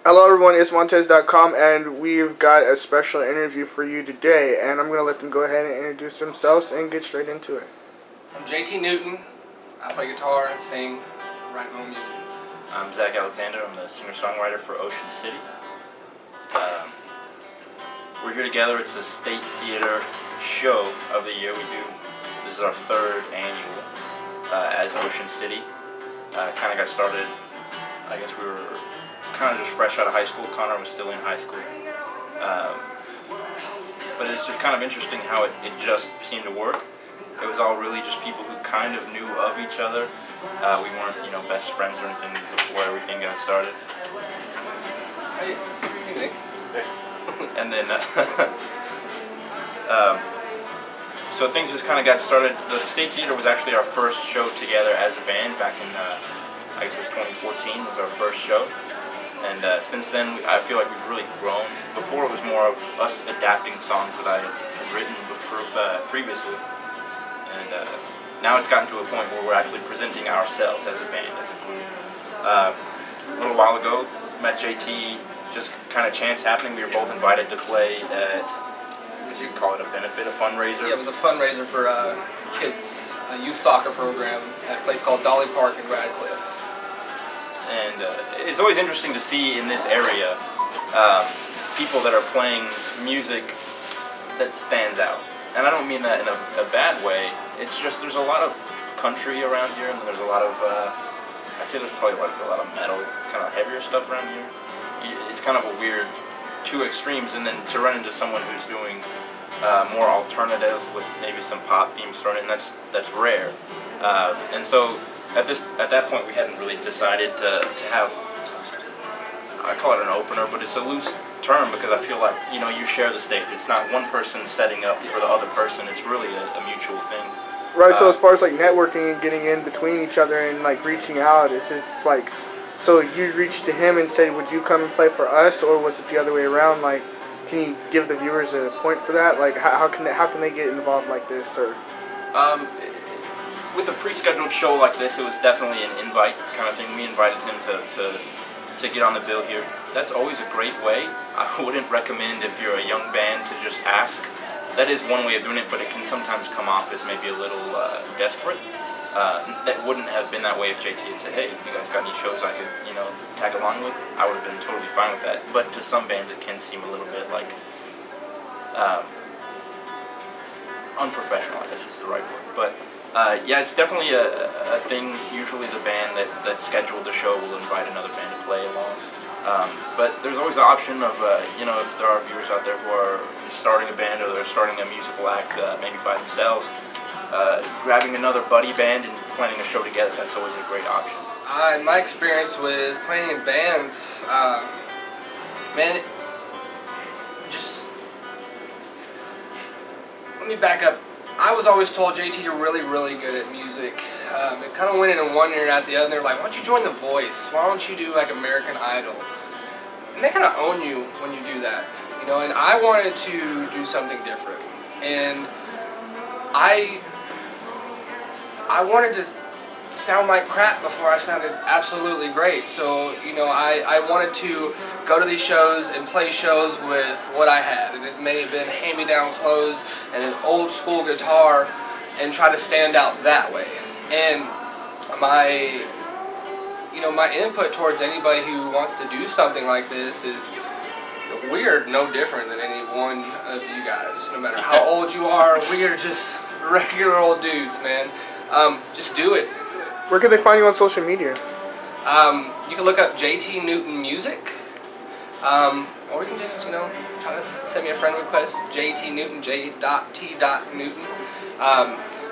Hello everyone, itsmontez.com, and we've got a special interview for you today, and I'm going to let them go ahead and introduce themselves and get straight into it. I'm J.T. Newton. I play guitar and sing, write my own music. I'm Zach Alexander. I'm the singer-songwriter for Ocean City. We're here together. It's a state theater show of the year. This is our third annual as Ocean City. Kind of got started, I guess we were kind of just fresh out of high school. Connor was still in high school. But it's just kind of interesting how it just seemed to work. It was all really just people who kind of knew of each other. We weren't, best friends or anything before everything got started. Hey Nick. And then, so things just kind of got started. The State Theater was actually our first show together as a band back in, I guess it was 2014 was our first show. And since then, I feel like we've really grown. Before it was more of us adapting songs that I had written previously. And now it's gotten to a point where we're actually presenting ourselves as a band, as a group. A little while ago, met JT, just kind of chance happening. We were both invited to play at, I guess you'd call it a benefit, a fundraiser. Yeah, it was a fundraiser for kids, a youth soccer program at a place called Dolly Park in Radcliffe. And it's always interesting to see in this area people that are playing music that stands out. And I don't mean that in a bad way. It's just there's a lot of country around here, and there's a lot of, I'd say there's probably like a lot of metal, kind of heavier stuff around here. It's kind of a weird two extremes, and then to run into someone who's doing more alternative with maybe some pop themes thrown in, that's rare. And so at that point we hadn't really decided to have, I call it an opener, but it's a loose term because I feel like you share the stage. It's not one person setting up for the other person. It's really a mutual thing. Right, so as far as like networking and getting in between each other and like reaching out, is it like, so you reached to him and said, would you come and play for us, or was it the other way around? Like, can you give the viewers a point for that? Like, how can they get involved like this? Or with a pre-scheduled show like this, it was definitely an invite kind of thing. We invited him to get on the bill here. That's always a great way. I wouldn't recommend if you're a young band to just ask. That is one way of doing it, but it can sometimes come off as maybe a little desperate. That wouldn't have been that way if JT had said, hey, you guys got any shows I could, tag along with? I would have been totally fine with that. But to some bands it can seem a little bit like unprofessional, I guess is the right word. But yeah, it's definitely a thing. Usually the band that scheduled the show will invite another band to play along. But there's always the option of, if there are viewers out there who are starting a band or they're starting a musical act maybe by themselves, grabbing another buddy band and planning a show together, that's always a great option. In my experience with playing in bands, man, let me back up. I was always told, JT, you're really, really good at music. It kind of went in one ear and out the other. They're like, why don't you join The Voice? Why don't you do like American Idol? And they kind of own you when you do that, and I wanted to do something different. And I wanted to sound like crap before I sounded absolutely great. So, I wanted to go to these shows and play shows with what I had. And it may have been hand-me-down clothes and an old school guitar and try to stand out that way. And my input towards anybody who wants to do something like this is we're no different than any one of you guys. No matter how old you are, we are just regular old dudes, man. Just do it. where can they find you on social media? You can look up JT Newton Music, or you can just, try to send me a friend request, JT Newton, J.T.Newton,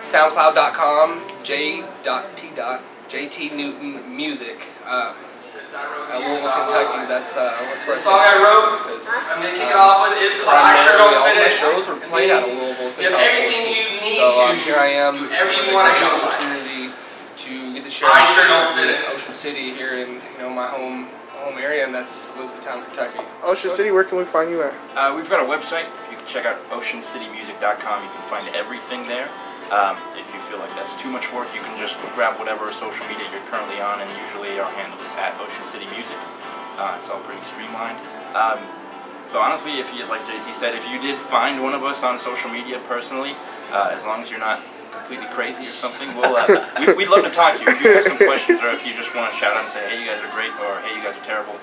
SoundCloud.com, J.T Newton Music. Louisville, Kentucky. That's what's The song I wrote, I'm going to kick it off with, is called I Sure Don't Fit All my It. shows were played out of Louisville since You have everything you need so, to here I am. do whatever you want to do in life. Opportunity to get to share I Sure Don't Fit It. Ocean City here in my home area, and that's Elizabethtown, Kentucky. Ocean City, where can we find you at? We've got a website. You can check out oceancitymusic.com. You can find everything there. If you feel like that's too much work, you can just grab whatever social media you're currently on, and usually our handle is at Ocean City Music. It's all pretty streamlined. But honestly, if you, like JT said, if you did find one of us on social media personally, as long as you're not completely crazy or something, we'd love to talk to you. If you have some questions, or if you just want to shout out and say, hey, you guys are great, or hey, you guys are terrible,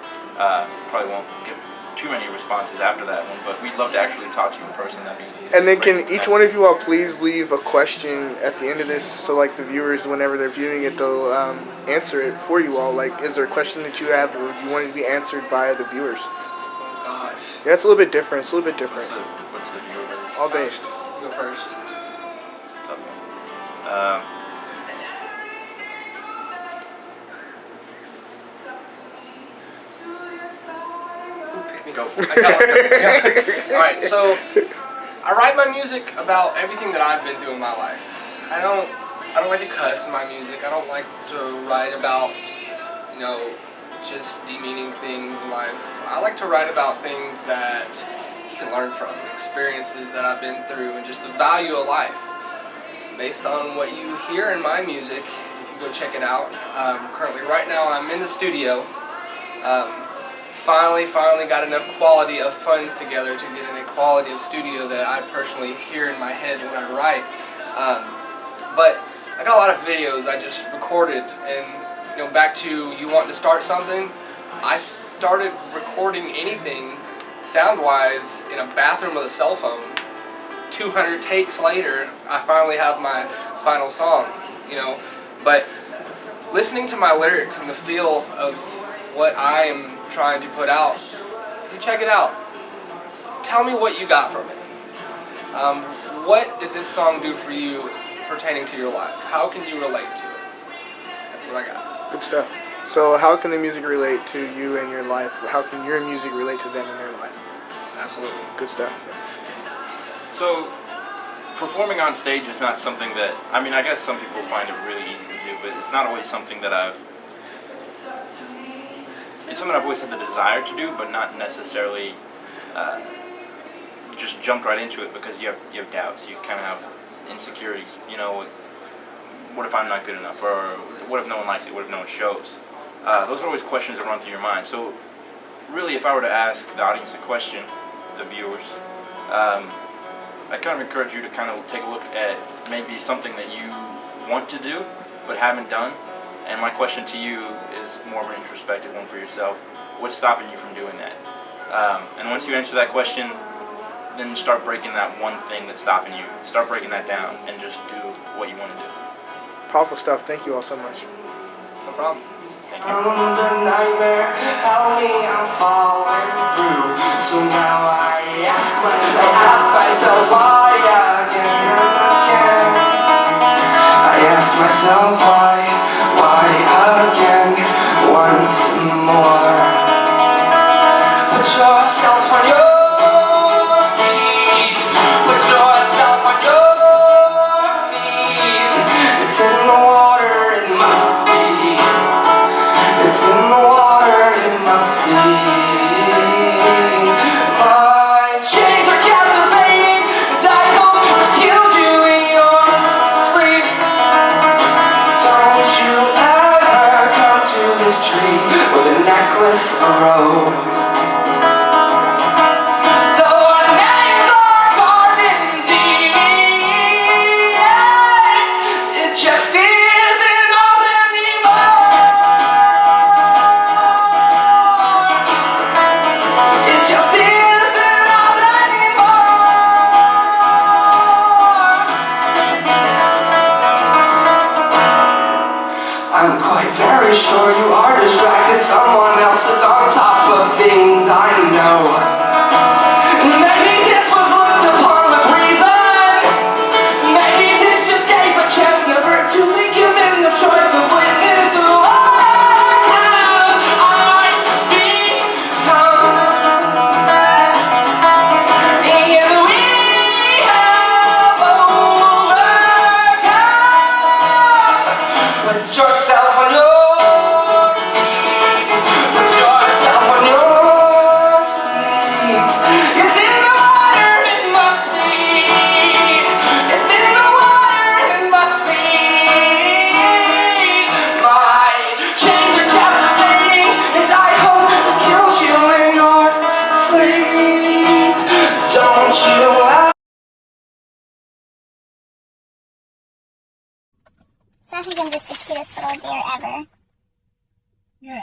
probably won't get too many responses after that one, but we'd love to actually talk to you in person. And then can each one of you all please leave a question at the end of this, so like the viewers, whenever they're viewing it, they'll answer it for you all. Like, is there a question that you have or you want it to be answered by the viewers? Oh gosh. Yeah, it's a little bit different. It's a little bit different. What's the viewer base? All based. Go first. It's a tough one. Go for it. I got it. Alright, so I write my music about everything that I've been through in my life. I don't like to cuss in my music. I don't like to write about, you know, just demeaning things in life. I like to write about things that you can learn from, experiences that I've been through, and just the value of life. Based on what you hear in my music, if you go check it out. Currently, right now, I'm in the studio. Finally got enough quality of funds together to get in a quality of studio that I personally hear in my head when I write. But I got a lot of videos I just recorded, and you know, back to you wanting to start something, I started recording anything sound-wise in a bathroom with a cell phone. 200 takes later, I finally have my final song, you know. But listening to my lyrics and the feel of what I am trying to put out, you check it out. Tell me what you got from it. What did this song do for you pertaining to your life? How can you relate to it? That's what I got. Good stuff. So how can the music relate to you and your life? How can your music relate to them in their life? Absolutely. Good stuff. So, performing on stage is not something that, I mean, I guess some people find it really easy to do, but it's not always something that it's something I've always had the desire to do, but not necessarily just jumped right into it, because you have doubts, you kind of have insecurities, you know, what if I'm not good enough, or what if no one likes it, what if no one shows? Those are always questions that run through your mind. So really, if I were to ask the audience a question, the viewers, I kind of encourage you to kind of take a look at maybe something that you want to do but haven't done. And my question to you is more of an introspective one for yourself. What's stopping you from doing that? And once you answer that question, then start breaking that one thing that's stopping you. Start breaking that down and just do what you want to do. Powerful stuff. Thank you all so much. No problem. Thank you. It's a nightmare, help me, I'm falling through. So now I ask myself why again and again. I ask myself why again, once more. Put yourself on your feet. Put yourself on your feet. It's in the water, it must be. It's in the water, it must be. My chains are captivating, and I hope it's killed you in your sleep. Don't you ever come to this tree with a necklace of rope. Though our names are carved in DNA, it just isn't ours anymore. It just isn't ours anymore. I'm quite very sure you are distracted. Someone else is on top of things. So I think I'm just the cutest little deer ever. You're